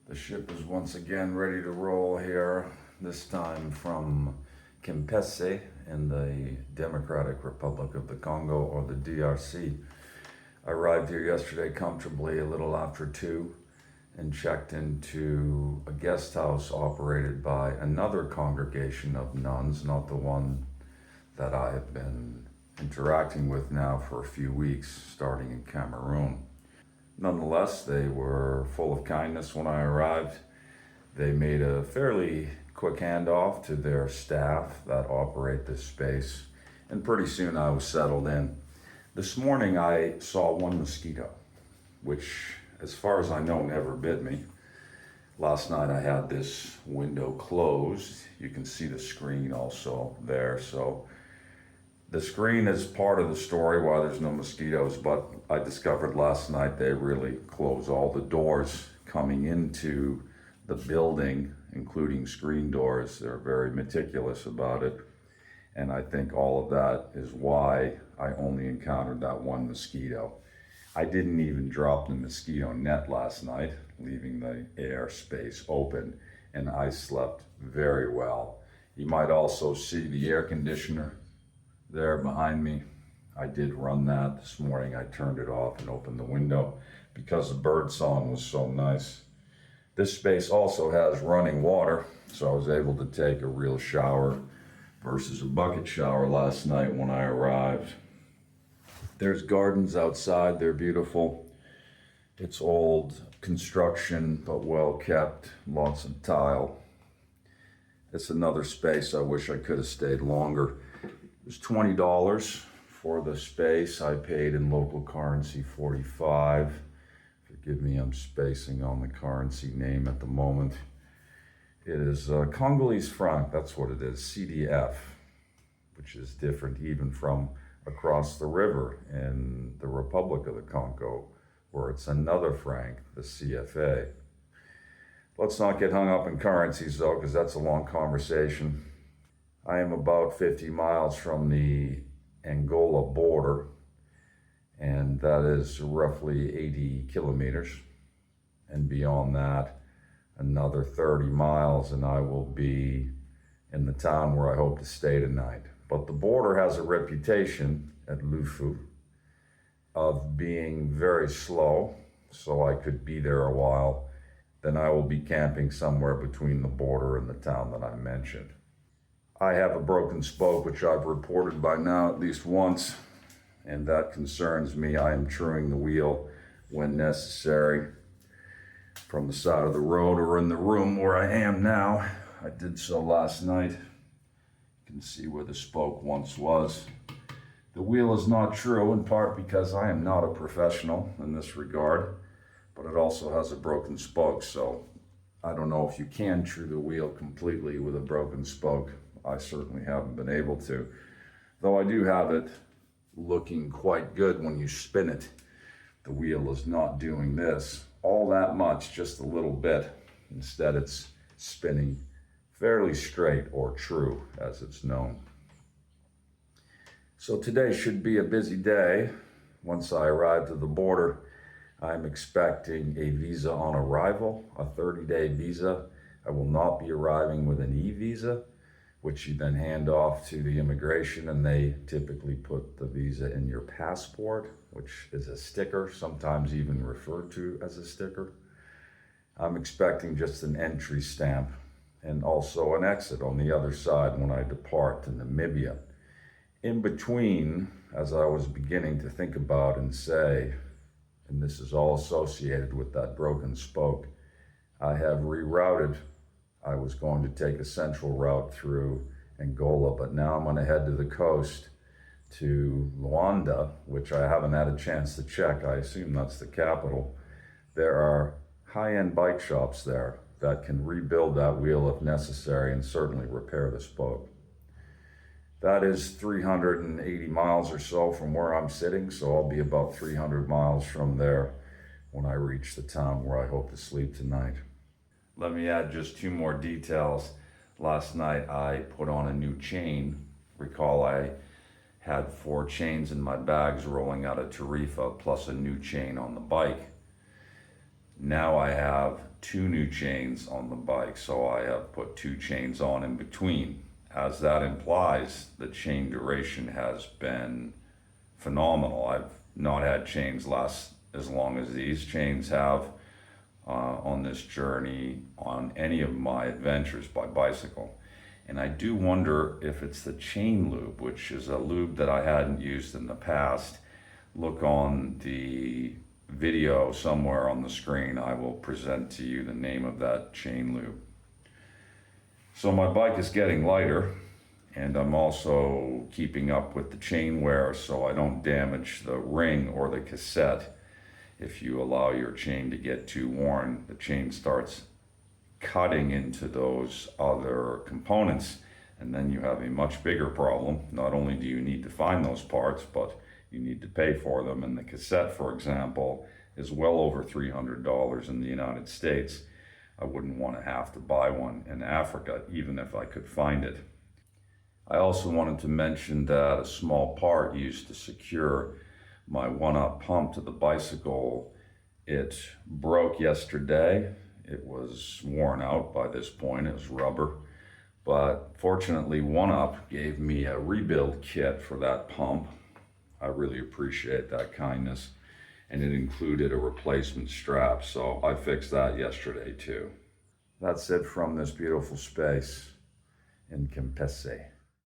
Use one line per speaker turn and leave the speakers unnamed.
The ship is once again ready to roll here, this time from Kimpese in the Democratic Republic of the Congo, or the DRC. I arrived here yesterday comfortably a little after 2 and checked into a guest house operated by another congregation of nuns, not the one that I have been interacting with now for a few weeks, starting in Cameroon. Nonetheless, they were full of kindness when I arrived. They made a fairly quick handoff to their staff that operate this space, and pretty soon I was settled in. This morning I saw one mosquito, which, as far as I know, never bit me. Last night I had this window closed. You can see the screen also there, so the screen is part of the story why there's no mosquitoes, but I discovered last night they really close all the doors coming into the building, including screen doors. They're very meticulous about it. And I think all of that is why I only encountered that one mosquito. I didn't even drop the mosquito net last night, leaving the air space open, and I slept very well. You might also see the air conditioner there behind me. I did run that this morning. I turned it off and opened the window because the bird song was so nice. This space also has running water, so I was able to take a real shower versus a bucket shower last night when I arrived. There's gardens outside. They're beautiful. It's old construction, but well kept. Lots of tile. It's another space I wish I could have stayed longer. It was $20 for the space. I paid in local currency 45. Forgive me, I'm spacing on the currency name at the moment. It is Congolese franc, that's what it is, CDF, which is different even from across the river in the Republic of the Congo, where it's another franc, the CFA. Let's not get hung up in currencies though, because that's a long conversation. I am about 50 miles from the Angola border, and that is roughly 80 kilometers. And beyond that, another 30 miles, and I will be in the town where I hope to stay tonight. But the border has a reputation at Lufu of being very slow, so I could be there a while. Then I will be camping somewhere between the border and the town that I mentioned. I have a broken spoke, which I've reported by now at least once, and that concerns me. I am truing the wheel when necessary from the side of the road or in the room where I am now. I did so last night. You can see where the spoke once was. The wheel is not true, in part because I am not a professional in this regard, but it also has a broken spoke, so I don't know if you can true the wheel completely with a broken spoke. I certainly haven't been able to, though I do have it looking quite good when you spin it. The wheel is not doing this all that much, just a little bit. Instead, it's spinning fairly straight, or true as it's known. So today should be a busy day. Once I arrive to the border, I'm expecting a visa on arrival, a 30-day visa. I will not be arriving with an e-visa, which you then hand off to the immigration, and they typically put the visa in your passport, which is a sticker, sometimes even referred to as a sticker. I'm expecting just an entry stamp and also an exit on the other side when I depart to Namibia. In between, as I was beginning to think about and say, and this is all associated with that broken spoke, I have rerouted. I was going to take a central route through Angola, but now I'm going to head to the coast to Luanda, which I haven't had a chance to check. I assume that's the capital. There are high-end bike shops there that can rebuild that wheel if necessary and certainly repair the spoke. That is 380 miles or so from where I'm sitting, so I'll be about 300 miles from there when I reach the town where I hope to sleep tonight. Let me add just 2 more details. Last night I put on a new chain. Recall I had 4 chains in my bags rolling out of Tarifa, plus a new chain on the bike. Now I have 2 new chains on the bike, so I have put 2 chains on in between. As that implies, the chain duration has been phenomenal. I've not had chains last as long as these chains have on this journey on any of my adventures by bicycle. And I do wonder if it's the chain lube, which is a lube that I hadn't used in the past. Look on the video somewhere on the screen. I will present to you the name of that chain lube. So my bike is getting lighter, and I'm also keeping up with the chain wear so I don't damage the ring or the cassette. If you allow your chain to get too worn, the chain starts cutting into those other components, and then you have a much bigger problem. Not only do you need to find those parts, but you need to pay for them. And the cassette, for example, is well over $300 in the United States. I wouldn't want to have to buy one in Africa, even if I could find it. I also wanted to mention that a small part used to secure my one-up pump to the bicycle, it broke yesterday. It was worn out by this point. It was rubber. But fortunately, one-up gave me a rebuild kit for that pump. I really appreciate that kindness. And it included a replacement strap, so I fixed that yesterday too. That's it from this beautiful space in Kimpese.